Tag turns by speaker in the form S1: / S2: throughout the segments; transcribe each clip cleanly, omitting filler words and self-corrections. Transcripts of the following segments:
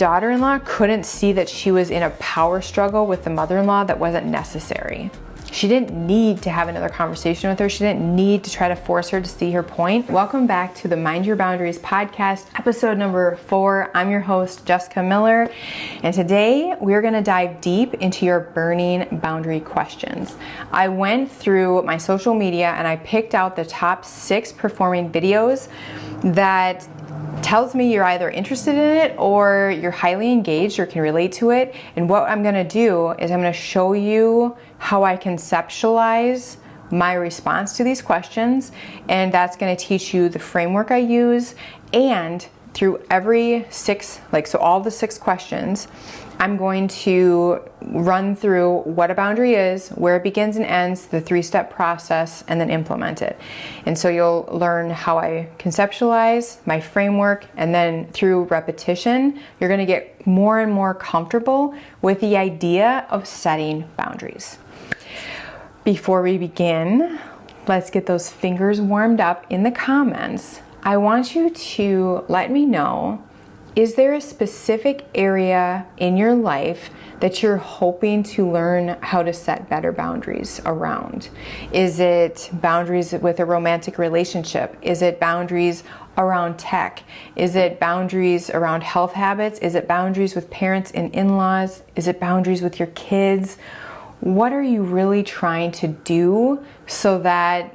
S1: daughter-in-law couldn't see that she was in a power struggle with the mother-in-law that wasn't necessary. She didn't need to have another conversation with her. She didn't need to try to force her to see her point. Welcome back to the Mind Your Boundaries podcast, episode number 4. I'm your host, Jessica Miller, and today we're gonna dive deep into your burning boundary questions. I went through my social media and I picked out the top 6 performing videos that tells me you're either interested in it or you're highly engaged or can relate to it. And what I'm gonna do is I'm gonna show you how I conceptualize my response to these questions, and that's gonna teach you the framework I use. And through every 6, so all the 6 questions, I'm going to run through what a boundary is, where it begins and ends, the 3-step process, and then implement it. And so you'll learn how I conceptualize my framework, and then through repetition, you're gonna get more and more comfortable with the idea of setting boundaries. Before we begin, let's get those fingers warmed up in the comments. I want you to let me know, is there a specific area in your life that you're hoping to learn how to set better boundaries around? Is it boundaries with a romantic relationship? Is it boundaries around tech? Is it boundaries around health habits? Is it boundaries with parents and in-laws? Is it boundaries with your kids? What are you really trying to do so that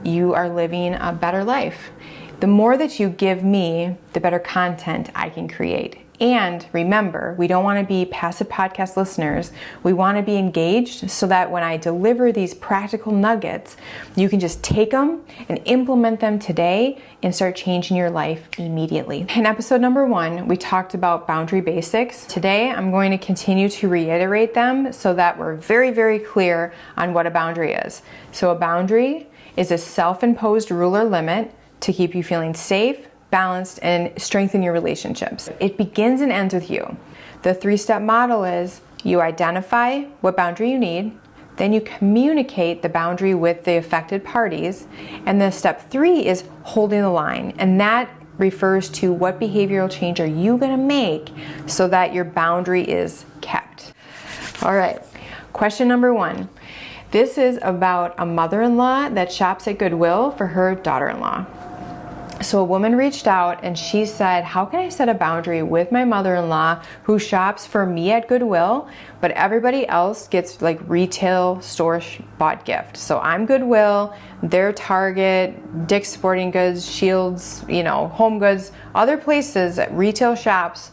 S1: you are living a better life? The more that you give me, the better content I can create. And remember, we don't want to be passive podcast listeners. We want to be engaged so that when I deliver these practical nuggets, you can just take them and implement them today and start changing your life immediately. In episode number 1, we talked about boundary basics. Today, I'm going to continue to reiterate them so that we're very, very clear on what a boundary is. So a boundary is a self-imposed rule or limit to keep you feeling safe, balanced, and strengthen your relationships. It begins and ends with you. The 3-step model is you identify what boundary you need, then you communicate the boundary with the affected parties, and then step 3 is holding the line, and that refers to what behavioral change are you gonna make so that your boundary is kept. All right, question number 1. This is about a mother-in-law that shops at Goodwill for her daughter-in-law. So a woman reached out and she said, how can I set a boundary with my mother-in-law who shops for me at Goodwill, but everybody else gets retail store bought gifts? So I'm Goodwill, they're Target, Dick's Sporting Goods, Shields, Home Goods, other places, retail shops,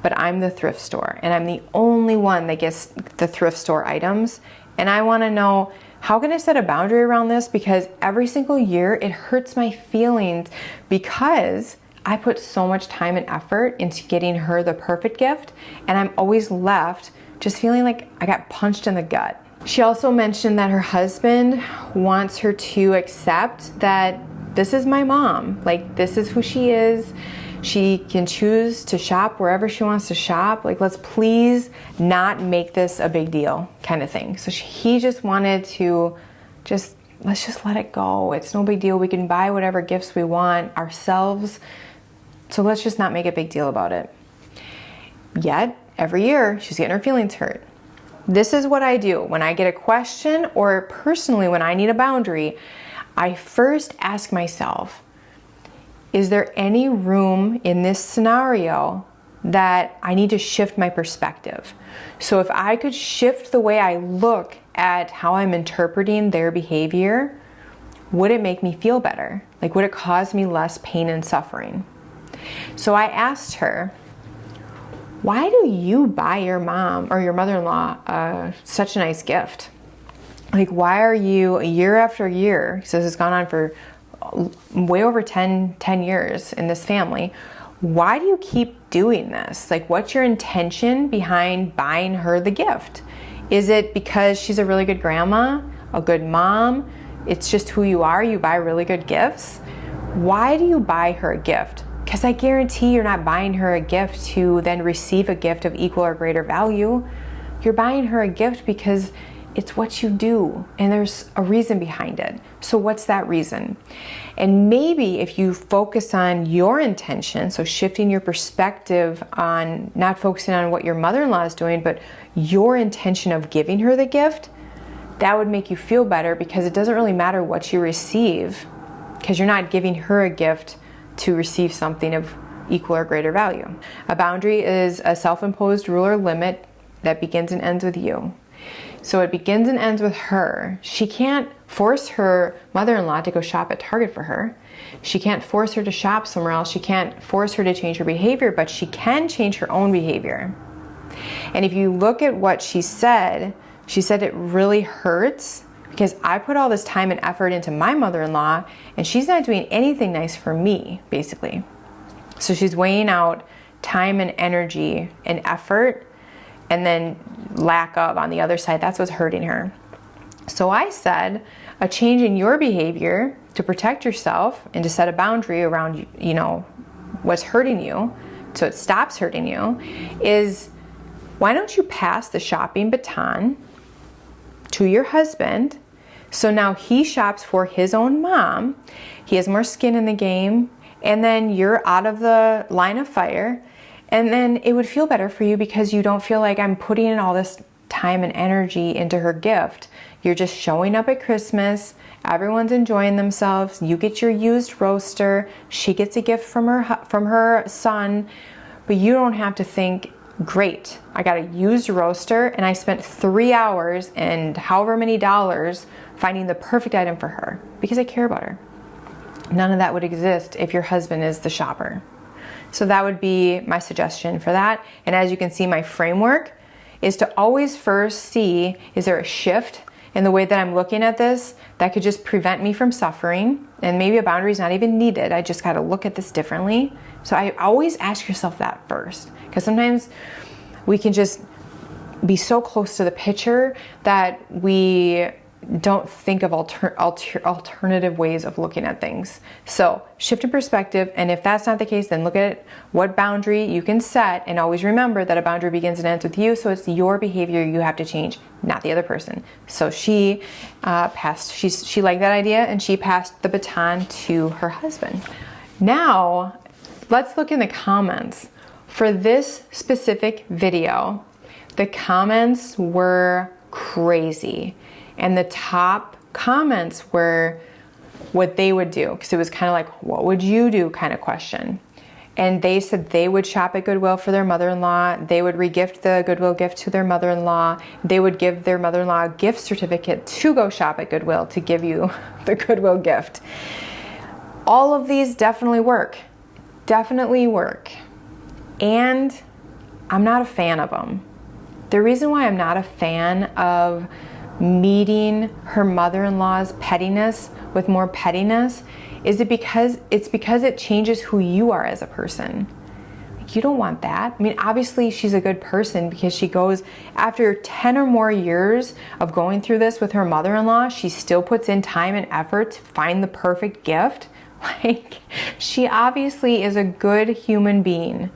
S1: but I'm the thrift store and I'm the only one that gets the thrift store items. And I wanna know, how can I set a boundary around this? Because every single year it hurts my feelings because I put so much time and effort into getting her the perfect gift, and I'm always left just feeling like I got punched in the gut. She also mentioned that her husband wants her to accept that this is my mom, this is who she is. She can choose to shop wherever she wants to shop. Let's please not make this a big deal kind of thing. So he just wanted to let's just let it go. It's no big deal. We can buy whatever gifts we want ourselves. So let's just not make a big deal about it. Yet, every year, she's getting her feelings hurt. This is what I do. When I get a question, or personally when I need a boundary, I first ask myself, is there any room in this scenario that I need to shift my perspective? So if I could shift the way I look at how I'm interpreting their behavior, would it make me feel better? Would it cause me less pain and suffering? So I asked her, why do you buy your mom or your mother-in-law such a nice gift? Why are you year after year, because it's gone on for way over 10 years in this family, why do you keep doing this? What's your intention behind buying her the gift? Is it because she's a really good grandma, a good mom? It's just who you are, you buy really good gifts? Why do you buy her a gift? Because I guarantee you're not buying her a gift to then receive a gift of equal or greater value. You're buying her a gift because It's what you do, and there's a reason behind it. So what's that reason? And maybe if you focus on your intention, so shifting your perspective on not focusing on what your mother-in-law is doing, but your intention of giving her the gift, that would make you feel better, because it doesn't really matter what you receive, because you're not giving her a gift to receive something of equal or greater value. A boundary is a self-imposed rule or limit that begins and ends with you. So it begins and ends with her. She can't force her mother-in-law to go shop at Target for her. She can't force her to shop somewhere else. She can't force her to change her behavior, but she can change her own behavior. And if you look at what she said it really hurts because I put all this time and effort into my mother-in-law, and she's not doing anything nice for me, basically. So she's weighing out time and energy and effort, and then lack of on the other side. That's what's hurting her. So I said a change in your behavior to protect yourself and to set a boundary around, what's hurting you, so it stops hurting you, is why don't you pass the shopping baton to your husband? So now he shops for his own mom. He has more skin in the game, and then you're out of the line of fire. And then it would feel better for you because you don't feel like I'm putting in all this time and energy into her gift. You're just showing up at Christmas. Everyone's enjoying themselves. You get your used roaster. She gets a gift from her son. But you don't have to think, great, I got a used roaster and I spent 3 hours and however many dollars finding the perfect item for her because I care about her. None of that would exist if your husband is the shopper. So that would be my suggestion for that. And as you can see, my framework is to always first see, is there a shift in the way that I'm looking at this that could just prevent me from suffering? And maybe a boundary is not even needed. I just got to look at this differently. So I always ask yourself that first, because sometimes we can just be so close to the picture that we don't think of alternative ways of looking at things. So shift in perspective, and if that's not the case, then look at what boundary you can set, and always remember that a boundary begins and ends with you, so it's your behavior you have to change, not the other person. So she she liked that idea, and she passed the baton to her husband. Now, let's look in the comments. For this specific video, the comments were crazy. And the top comments were what they would do, because it was kind of like, what would you do kind of question. And they said they would shop at Goodwill for their mother-in-law. They would regift the Goodwill gift to their mother-in-law. They would give their mother-in-law a gift certificate to go shop at Goodwill to give you the Goodwill gift. All of these definitely work. Definitely work. And I'm not a fan of them. The reason why I'm not a fan of meeting her mother-in-law's pettiness with more pettiness is because it changes who you are as a person. Like, you don't want that. I mean, obviously she's a good person because she goes, after 10 or more years of going through this with her mother-in-law, she still puts in time and effort to find the perfect gift. Like, she obviously is a good human being.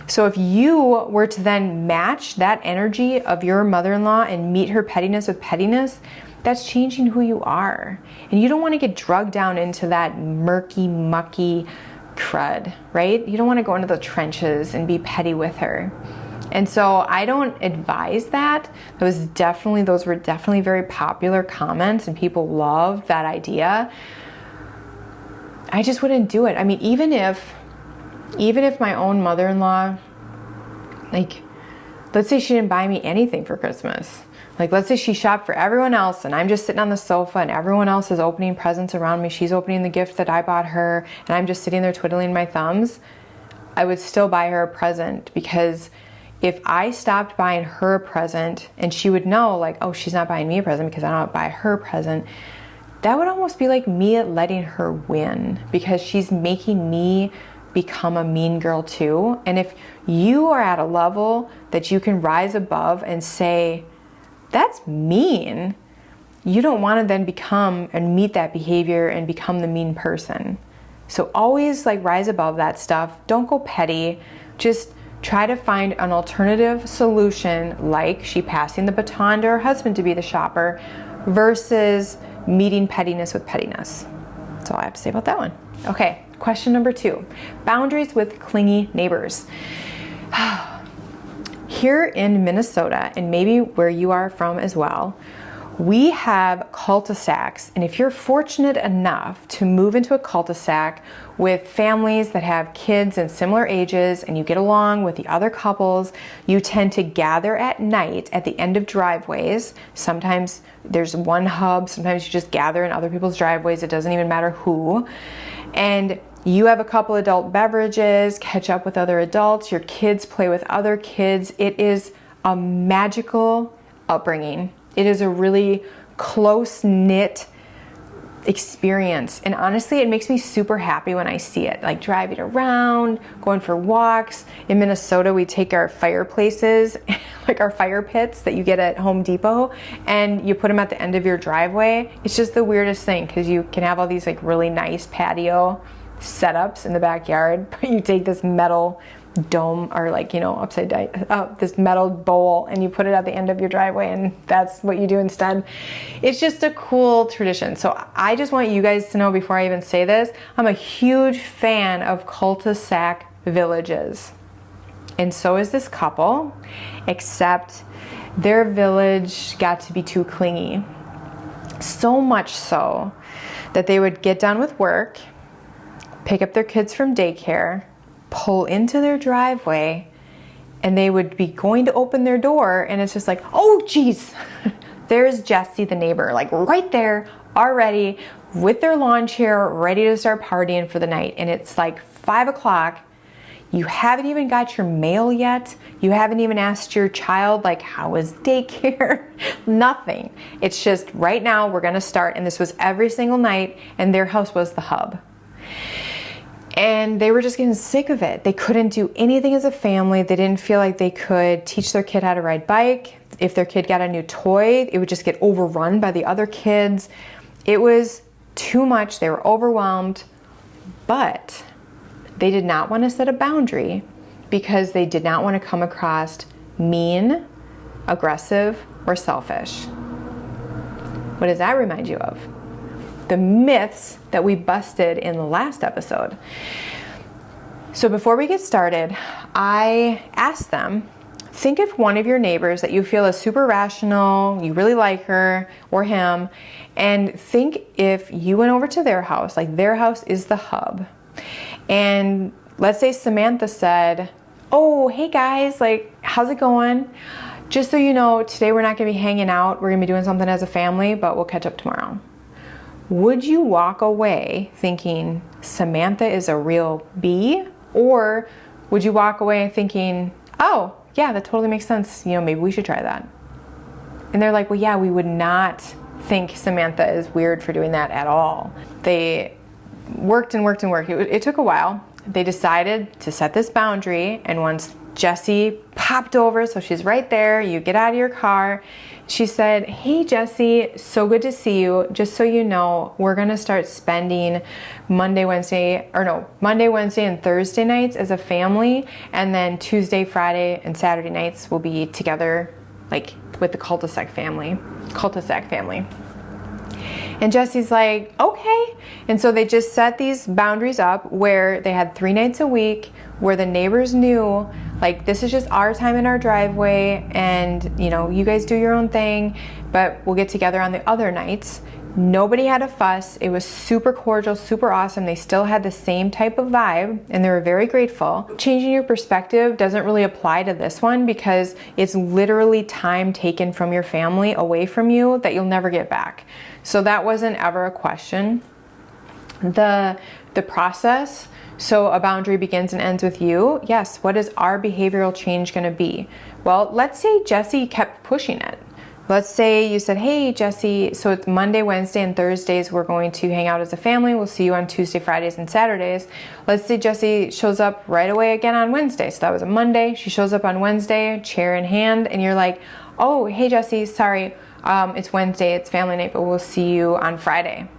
S1: So if you were to then match that energy of your mother-in-law and meet her pettiness with pettiness, that's changing who you are. And you don't want to get drugged down into that murky, mucky crud, right? You don't want to go into the trenches and be petty with her. And so I don't advise that. Those were definitely very popular comments, and people loved that idea. I just wouldn't do it. I mean, even if my own mother-in-law, like, let's say she didn't buy me anything for Christmas. Like, let's say she shopped for everyone else and I'm just sitting on the sofa and everyone else is opening presents around me. She's opening the gift that I bought her and I'm just sitting there twiddling my thumbs. I would still buy her a present, because if I stopped buying her a present and she would know, like, oh, she's not buying me a present because I don't buy her a present, that would almost be like me letting her win, because she's making me become a mean girl too. And if you are at a level that you can rise above and say, that's mean, you don't want to then become and meet that behavior and become the mean person. So always, like, rise above that stuff. Don't go petty. Just Try to find an alternative solution, like she passing the baton to her husband to be the shopper versus meeting pettiness with pettiness. That's all I have to say about that one. Okay, question number 2, boundaries with clingy neighbors. Here in Minnesota, and maybe where you are from as well, we have cul-de-sacs, and if you're fortunate enough to move into a cul-de-sac with families that have kids in similar ages and you get along with the other couples, you tend to gather at night at the end of driveways. Sometimes there's one hub, sometimes you just gather in other people's driveways, it doesn't even matter who. And you have a couple adult beverages, catch up with other adults, your kids play with other kids. It is a magical upbringing. It is a really close-knit experience. And honestly, it makes me super happy when I see it. Like driving around, going for walks. In Minnesota, we take our fireplaces, like our fire pits that you get at Home Depot, and you put them at the end of your driveway. It's just the weirdest thing because you can have all these like really nice patio setups in the backyard, but you take this metal dome or like, you know, upside down, this metal bowl, and you put it at the end of your driveway, and that's what you do instead. It's just a cool tradition. So I just want you guys to know before I even say this, I'm a huge fan of cul-de-sac villages. And so is this couple, except their village got to be too clingy. So much so that they would get done with work, pick up their kids from daycare, pull into their driveway, and they would be going to open their door, and it's just like, oh geez, there's Jessie the neighbor, like right there already with their lawn chair ready to start partying for the night. And it's like 5 o'clock, you haven't even got your mail yet, you haven't even asked your child like how was daycare, nothing. It's just right now we're gonna start. And this was every single night, and their house was the hub. And they were just getting sick of it. They couldn't do anything as a family. They didn't feel like they could teach their kid how to ride bike. If their kid got a new toy, it would just get overrun by the other kids. It was too much. They were overwhelmed. But they did not want to set a boundary because they did not want to come across mean, aggressive, or selfish. What does that remind you of? The myths that we busted in the last episode. So before we get started, I asked them, think of one of your neighbors that you feel is super rational, you really like her or him, and think if you went over to their house, like their house is the hub. And let's say Samantha said, oh, hey guys, like, how's it going? Just so you know, today we're not gonna be hanging out, we're gonna be doing something as a family, but we'll catch up tomorrow. Would you walk away thinking Samantha is a real B? Or would you walk away thinking, oh, yeah, that totally makes sense. You know, maybe we should try that. And they're like, well, yeah, we would not think Samantha is weird for doing that at all. They worked and worked and worked. It took a while. They decided to set this boundary, and once Jessie popped over, so she's right there, you get out of your car, she said, hey Jessie, so good to see you. Just so you know, we're gonna start spending Monday, Wednesday, and Thursday nights as a family, and then Tuesday, Friday, and Saturday nights will be together, like with the cul-de-sac family. And Jessie's like, okay. And so they just set these boundaries up where they had 3 nights a week, where the neighbors knew, like, this is just our time in our driveway, and you know, you guys do your own thing, but we'll get together on the other nights. Nobody had a fuss. It was super cordial, super awesome. They still had the same type of vibe, and they were very grateful. Changing your perspective doesn't really apply to this one because it's literally time taken from your family away from you that you'll never get back. So that wasn't ever a question. The process, so a boundary begins and ends with you. Yes, what is our behavioral change going to be? Well, let's say Jessie kept pushing it. Let's say you said, hey Jessie, so it's Monday, Wednesday, and Thursdays we're going to hang out as a family. We'll see you on Tuesday, Fridays, and Saturdays. Let's say Jessie shows up right away again on Wednesday. So that was a Monday. She shows up on Wednesday, chair in hand, and you're like, oh, hey Jessie, sorry, it's Wednesday, it's family night, but we'll see you on Friday.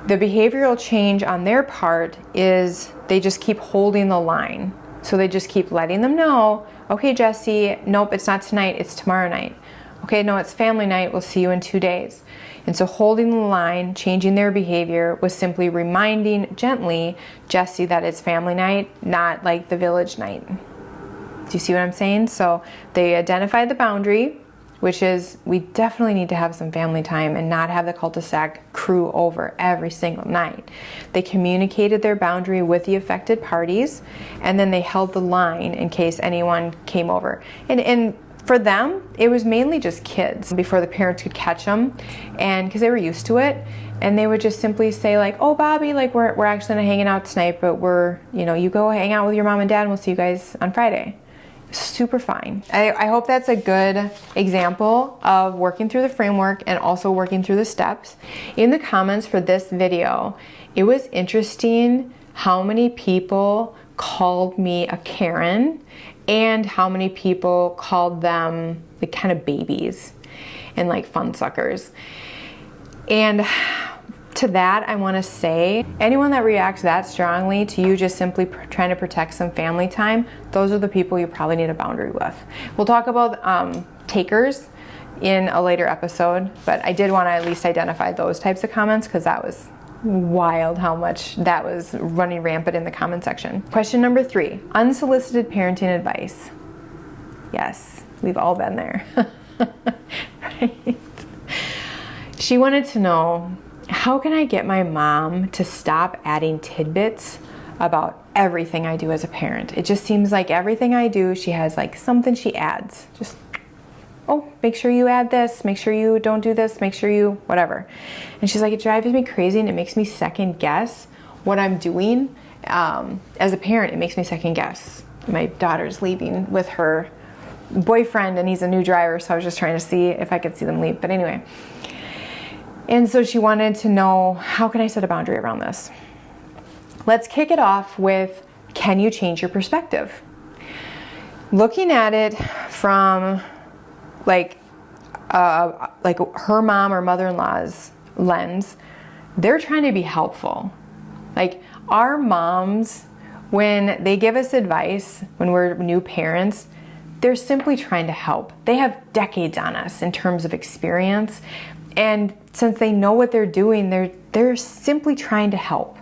S1: The behavioral change on their part is they just keep holding the line. So they just keep letting them know, okay, Jesse, nope, it's not tonight, it's tomorrow night. Okay, no, it's family night, we'll see you in 2 days. And so holding the line, changing their behavior, was simply reminding gently Jesse that it's family night, not like the village night. Do you see what I'm saying? So they identified the boundary, which is we definitely need to have some family time and not have the cul-de-sac crew over every single night. They communicated their boundary with the affected parties, and then they held the line in case anyone came over. And for them, it was mainly just kids before the parents could catch them, and because they were used to it, and they would just simply say like, oh, Bobby, like we're actually not hanging out tonight, but you go hang out with your mom and dad and we'll see you guys on Friday. Super fine. I hope that's a good example of working through the framework and also working through the steps. In the comments for this video, it was interesting how many people called me a Karen and how many people called them like kind of babies and like fun suckers. And to that, I want to say, anyone that reacts that strongly to you just simply trying to protect some family time, those are the people you probably need a boundary with. We'll talk about takers in a later episode, but I did want to at least identify those types of comments because that was wild how much that was running rampant in the comment section. Question number 3, unsolicited parenting advice. Yes, we've all been there. Right? She wanted to know, how can I get my mom to stop adding tidbits about everything I do as a parent? It just seems like everything I do, she has like something she adds. Just, oh, make sure you add this, make sure you don't do this, make sure you whatever. And she's like, it drives me crazy and it makes me second guess what I'm doing. As a parent, it makes me second guess. My daughter's leaving with her boyfriend and he's a new driver, so I was just trying to see if I could see them leave. But anyway. And so she wanted to know, how can I set a boundary around this? Let's kick it off with, can you change your perspective? Looking at it from like her mom or mother-in-law's lens, they're trying to be helpful. Like our moms, when they give us advice, when we're new parents, they're simply trying to help. They have decades on us in terms of experience. And since they know what they're doing, they're simply trying to help.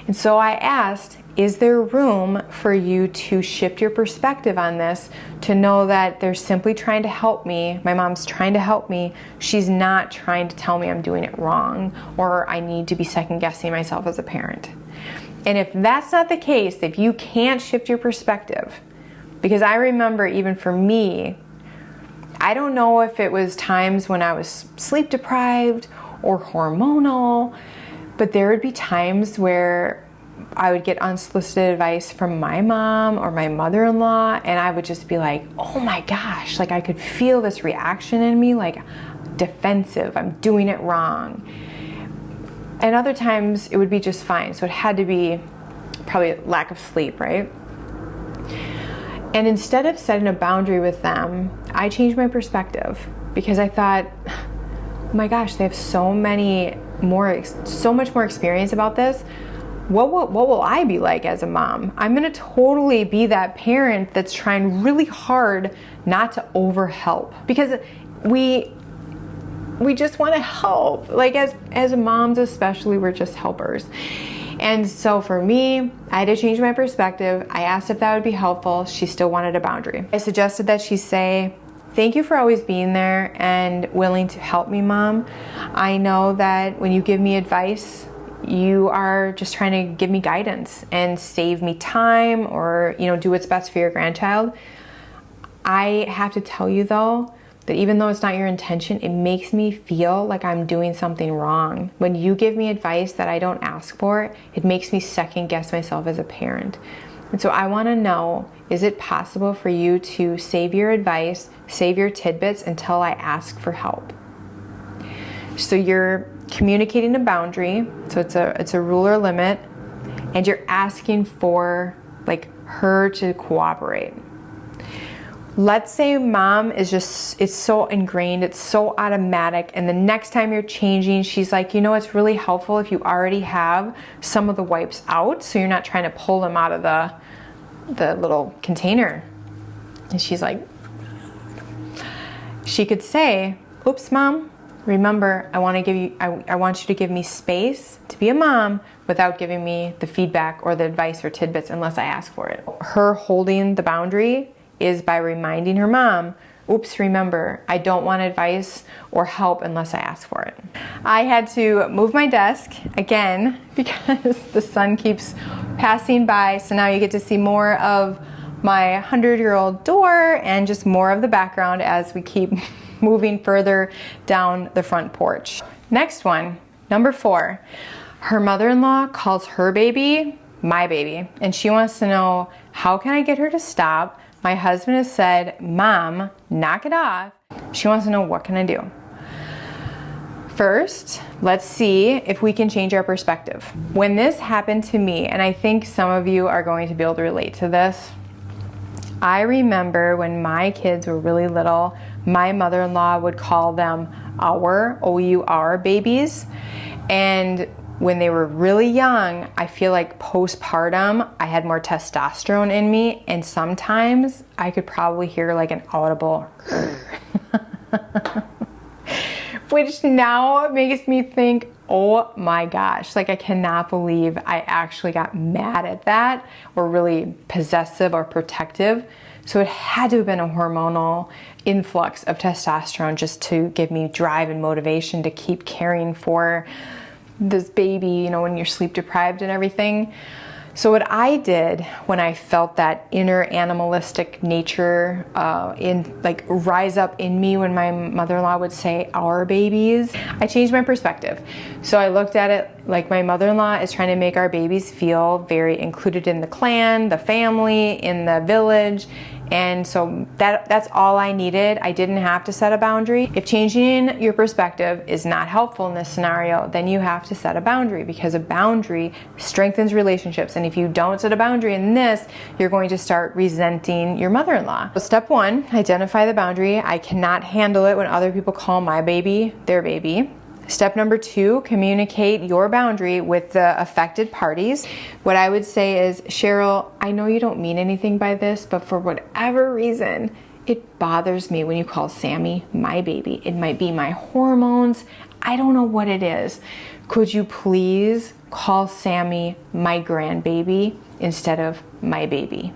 S1: And so I asked, is there room for you to shift your perspective on this to know that they're simply trying to help me? My mom's trying to help me. She's not trying to tell me I'm doing it wrong or I need to be second guessing myself as a parent. And if that's not the case, if you can't shift your perspective, because I remember even for me, I don't know if it was times when I was sleep deprived or hormonal, but there would be times where I would get unsolicited advice from my mom or my mother-in-law, and I would just be like, oh my gosh, like I could feel this reaction in me, like defensive, I'm doing it wrong. And other times it would be just fine. So it had to be probably lack of sleep, right? And instead of setting a boundary with them, I changed my perspective because I thought, oh my gosh, they have so much more experience about this. What will I be like as a mom? I'm gonna totally be that parent that's trying really hard not to overhelp, because we just want to help. Like as moms especially, we're just helpers. And so for me, I had to change my perspective. I asked if that would be helpful. She still wanted a boundary. I suggested that she say, thank you for always being there and willing to help me, Mom. I know that when you give me advice, you are just trying to give me guidance and save me time or, do what's best for your grandchild. I have to tell you though, that even though it's not your intention, it makes me feel like I'm doing something wrong. When you give me advice that I don't ask for, it makes me second guess myself as a parent. And so I want to know, is it possible for you to save your advice, save your tidbits until I ask for help? So you're communicating a boundary, so it's a rule or limit, and you're asking for like her to cooperate. Let's say mom is it's so ingrained, it's so automatic, and the next time you're changing, she's like, it's really helpful if you already have some of the wipes out, so you're not trying to pull them out of the little container. And she's like, she could say, oops, Mom, remember, I want you to give me space to be a mom without giving me the feedback or the advice or tidbits unless I ask for it. Her holding the boundary is by reminding her mom, oops, remember, I don't want advice or help unless I ask for it. I had to move my desk again because the sun keeps passing by, so now you get to see more of my 100-year-old door and just more of the background as we keep moving further down the front porch. Next one, number 4. Her mother-in-law calls her baby my baby, and she wants to know, how can I get her to stop? My husband has said, Mom, knock it off. She wants to know, what can I do? First, let's see if we can change our perspective. When this happened to me, and I think some of you are going to be able to relate to this, I remember when my kids were really little, my mother-in-law would call them our, O-U-R, babies. And when they were really young, I feel like postpartum, I had more testosterone in me, and sometimes I could probably hear like an audible which now makes me think, oh my gosh, like I cannot believe I actually got mad at that, or really possessive or protective. So it had to have been a hormonal influx of testosterone just to give me drive and motivation to keep caring for this baby, you know, when you're sleep deprived and everything. So what I did when I felt that inner animalistic nature rise up in me when my mother-in-law would say our babies, I changed my perspective. So I looked at it like my mother-in-law is trying to make our babies feel very included in the clan, the family, in the village. And so that's all I needed. I didn't have to set a boundary. If changing your perspective is not helpful in this scenario, then you have to set a boundary, because a boundary strengthens relationships. And if you don't set a boundary in this, you're going to start resenting your mother-in-law. So step 1, identify the boundary. I cannot handle it when other people call my baby their baby. Step number 2, communicate your boundary with the affected parties. What I would say is, Cheryl, I know you don't mean anything by this, but for whatever reason, it bothers me when you call Sammy my baby. It might be my hormones. I don't know what it is. Could you please call Sammy my grandbaby instead of my baby?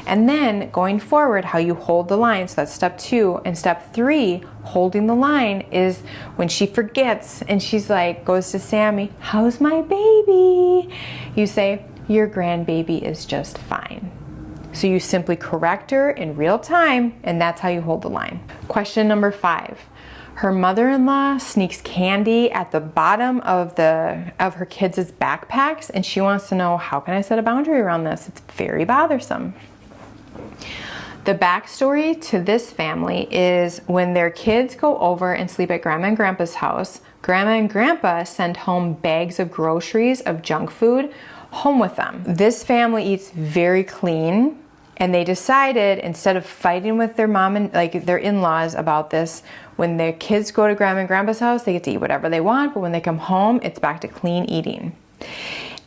S1: And then going forward, how you hold the line. So that's step 2. And step 3, holding the line, is when she forgets and she's like, goes to Sammy, how's my baby? You say, your grandbaby is just fine. So you simply correct her in real time, and that's how you hold the line. Question number 5. Her mother-in-law sneaks candy at the bottom of her kids' backpacks, and she wants to know, how can I set a boundary around this? It's very bothersome. The backstory to this family is when their kids go over and sleep at Grandma and Grandpa's house, Grandma and Grandpa send home bags of groceries, of junk food, home with them. This family eats very clean, and they decided, instead of fighting with their mom and their in-laws about this, when their kids go to Grandma and Grandpa's house, they get to eat whatever they want, but when they come home, it's back to clean eating.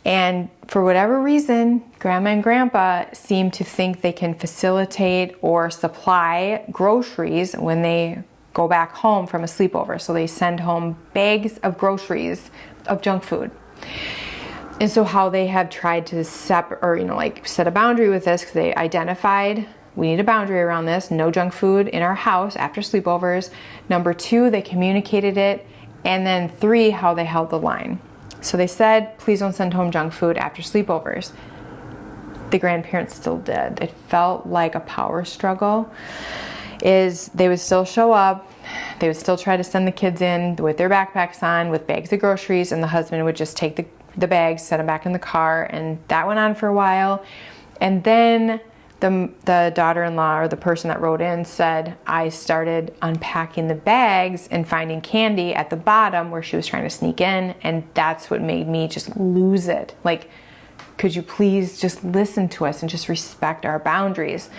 S1: And for whatever reason, Grandma and Grandpa seem to think they can facilitate or supply groceries when they go back home from a sleepover. So they send home bags of groceries, of junk food. And so how they have tried to set a boundary with this, because they identified, we need a boundary around this, no junk food in our house after sleepovers. Number 2, they communicated it. And then 3, how they held the line. So they said, please don't send home junk food after sleepovers. The grandparents still did. It felt like a power struggle. They would still show up, they would still try to send the kids in with their backpacks on, with bags of groceries, and the husband would just take the bags, set them back in the car, and that went on for a while. And then the daughter-in-law, or the person that wrote in, said, I started unpacking the bags and finding candy at the bottom where she was trying to sneak in, and that's what made me just lose it. Like, could you please just listen to us and just respect our boundaries?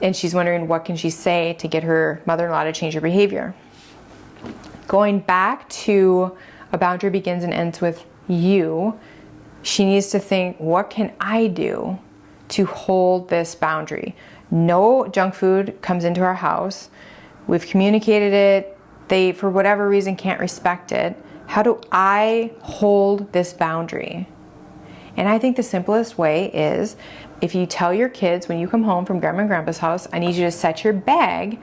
S1: And she's wondering, what can she say to get her mother-in-law to change her behavior? Going back to a boundary begins and ends with you, she needs to think, what can I do to hold this boundary. No junk food comes into our house. We've communicated it. They, for whatever reason, can't respect it. How do I hold this boundary? And I think the simplest way is if you tell your kids when you come home from Grandma and Grandpa's house, I need you to set your bag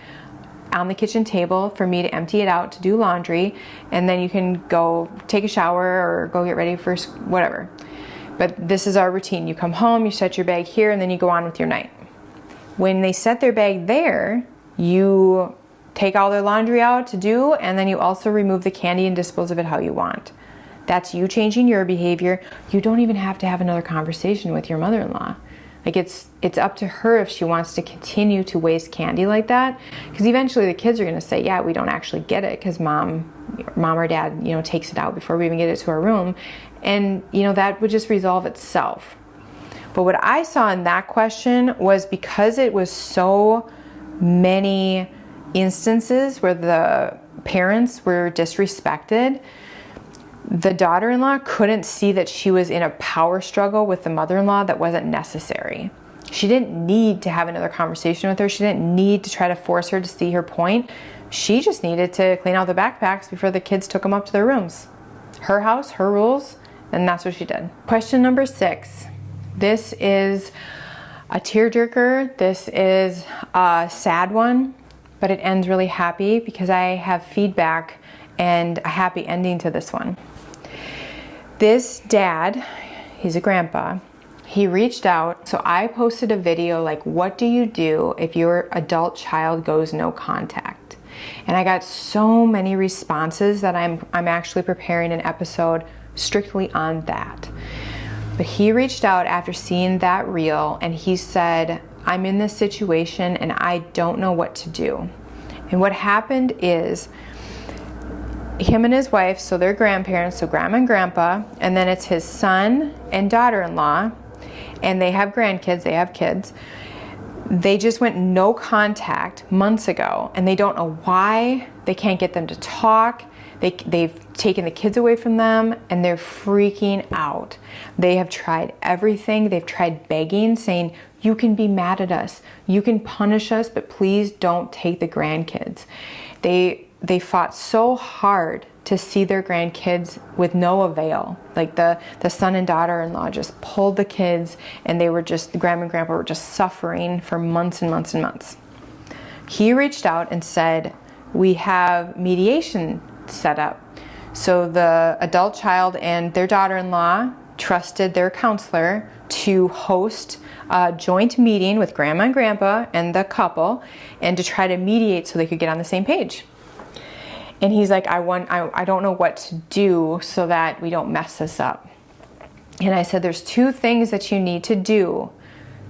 S1: on the kitchen table for me to empty it out to do laundry, and then you can go take a shower or go get ready for whatever. But this is our routine. You come home, you set your bag here, and then you go on with your night. When they set their bag there, you take all their laundry out to do, and then you also remove the candy and dispose of it how you want. That's you changing your behavior. You don't even have to have another conversation with your mother-in-law. Like it's up to her if she wants to continue to waste candy like that, because eventually the kids are going to say, yeah, we don't actually get it because mom or dad, takes it out before we even get it to our room. And, that would just resolve itself. But what I saw in that question was because it was so many instances where the parents were disrespected, the daughter-in-law couldn't see that she was in a power struggle with the mother-in-law that wasn't necessary. She didn't need to have another conversation with her. She didn't need to try to force her to see her point. She just needed to clean out the backpacks before the kids took them up to their rooms. Her house, her rules, and that's what she did. Question number 6. This is a tearjerker. This is a sad one, but it ends really happy because I have feedback and a happy ending to this one. This dad, he's a grandpa, he reached out. So I posted a video like, what do you do if your adult child goes no contact? And I got so many responses that I'm actually preparing an episode strictly on that. But he reached out after seeing that reel and he said, I'm in this situation and I don't know what to do. And what happened is him and his wife, so they're grandparents, so grandma and grandpa, and then it's his son and daughter-in-law, and they have grandkids, they have kids. They just went no contact months ago, and they don't know why. They can't get them to talk. They've taken the kids away from them, and they're freaking out. They have tried everything. They've tried begging, saying, you can be mad at us. You can punish us, but please don't take the grandkids. They fought so hard to see their grandkids with no avail. Like the son and daughter-in-law just pulled the kids, and the grandma and grandpa were just suffering for months and months and months. He reached out and said, we have mediation set up. So the adult child and their daughter-in-law trusted their counselor to host a joint meeting with grandma and grandpa and the couple, and to try to mediate so they could get on the same page. And he's like, I don't know what to do so that we don't mess this up. And I said, there's 2 things that you need to do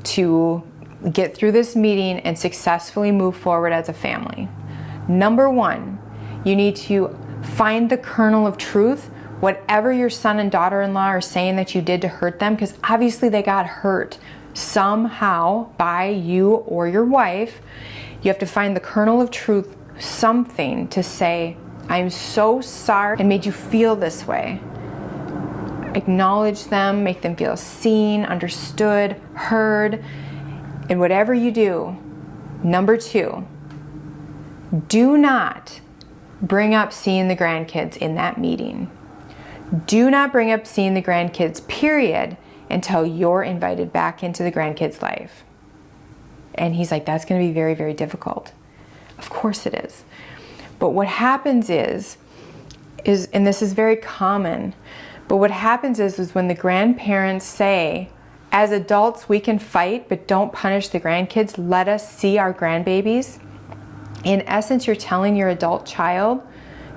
S1: to get through this meeting and successfully move forward as a family. Number 1, you need to find the kernel of truth, whatever your son and daughter-in-law are saying that you did to hurt them, because obviously they got hurt somehow by you or your wife. You have to find the kernel of truth, something to say, I'm so sorry and made you feel this way. Acknowledge them, make them feel seen, understood, heard. And whatever you do, number 2, do not bring up seeing the grandkids in that meeting. Do not bring up seeing the grandkids, period, until you're invited back into the grandkids' life. And he's like, that's going to be very, very difficult. Of course it is. But what happens is, and this is very common, but what happens is when the grandparents say, as adults we can fight, but don't punish the grandkids, let us see our grandbabies. In essence, you're telling your adult child,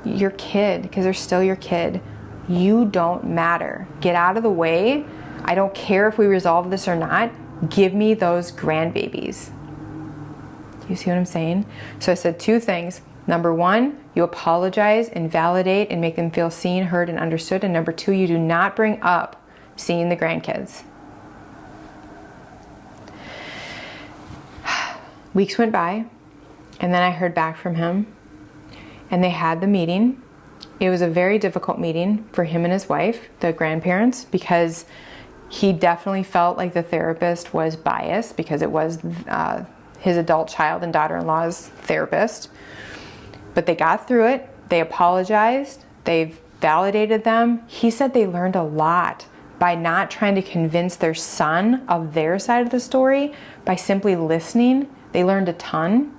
S1: your kid, because they're still your kid, you don't matter. Get out of the way. I don't care if we resolve this or not. Give me those grandbabies. You see what I'm saying? So I said 2 things. Number 1, you apologize and validate and make them feel seen, heard, and understood. And number 2, you do not bring up seeing the grandkids. Weeks went by, and then I heard back from him, and they had the meeting. It was a very difficult meeting for him and his wife, the grandparents, because He definitely felt like the therapist was biased because it was his adult child and daughter-in-law's therapist. But they got through it. They apologized. They validated them. He said they learned a lot by not trying to convince their son of their side of the story, by simply listening. They learned a ton.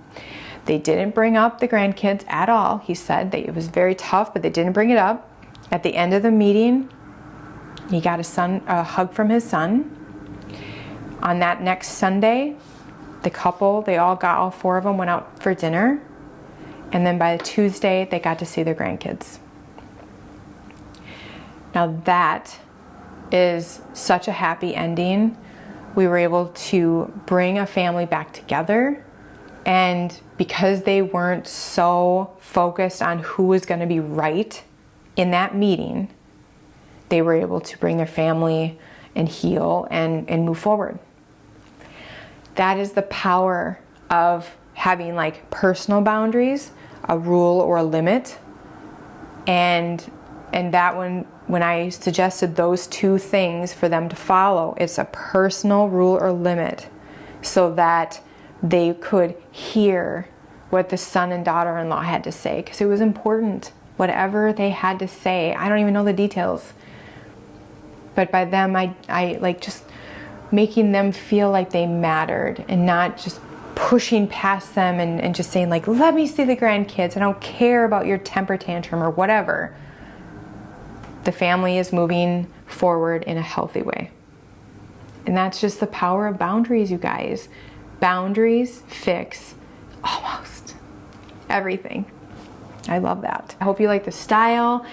S1: They didn't bring up the grandkids at all. He said that it was very tough, but they didn't bring it up. At the end of the meeting, he got a hug from his son. On that next Sunday, the couple, all four of them went out for dinner. And then by Tuesday, they got to see their grandkids. Now that is such a happy ending. We were able to bring a family back together. And because they weren't so focused on who was going to be right in that meeting, they were able to bring their family and heal and move forward. That is the power of having like personal boundaries, a rule or a limit. And that when I suggested those two things for them to follow, it's a personal rule or limit so that they could hear what the son and daughter-in-law had to say, because it was important. Whatever they had to say, I don't even know the details. But by them, I like just making them feel like they mattered and not just pushing past them and just saying like, let me see the grandkids. I don't care about your temper tantrum or whatever. The family is moving forward in a healthy way. And that's just the power of boundaries, you guys. Boundaries fix almost everything. I love that. I hope you like the style.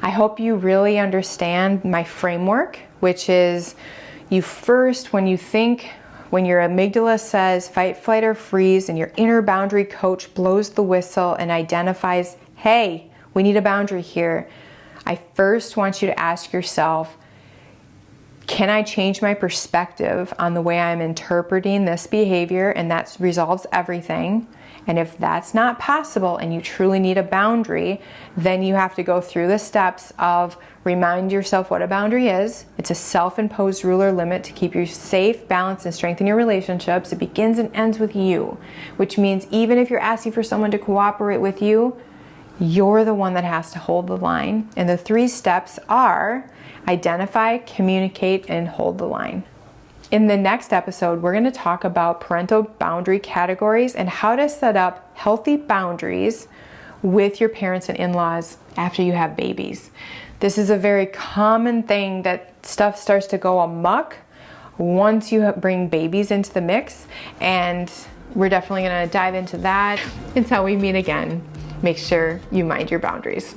S1: I hope you really understand my framework, which is you first, when your amygdala says fight, flight, or freeze, and your inner boundary coach blows the whistle and identifies, hey, we need a boundary here. I first want you to ask yourself, can I change my perspective on the way I'm interpreting this behavior? And that resolves everything. And if that's not possible and you truly need a boundary, then you have to go through the steps of remind yourself what a boundary is. It's a self-imposed rule or limit to keep you safe, balanced, and strengthen your relationships. It begins and ends with you, which means even if you're asking for someone to cooperate with you, you're the one that has to hold the line. And the 3 steps are identify, communicate, and hold the line. In the next episode, we're going to talk about parental boundary categories and how to set up healthy boundaries with your parents and in-laws after you have babies. This is a very common thing that stuff starts to go amok once you bring babies into the mix, and we're definitely going to dive into that. Until we meet again, make sure you mind your boundaries.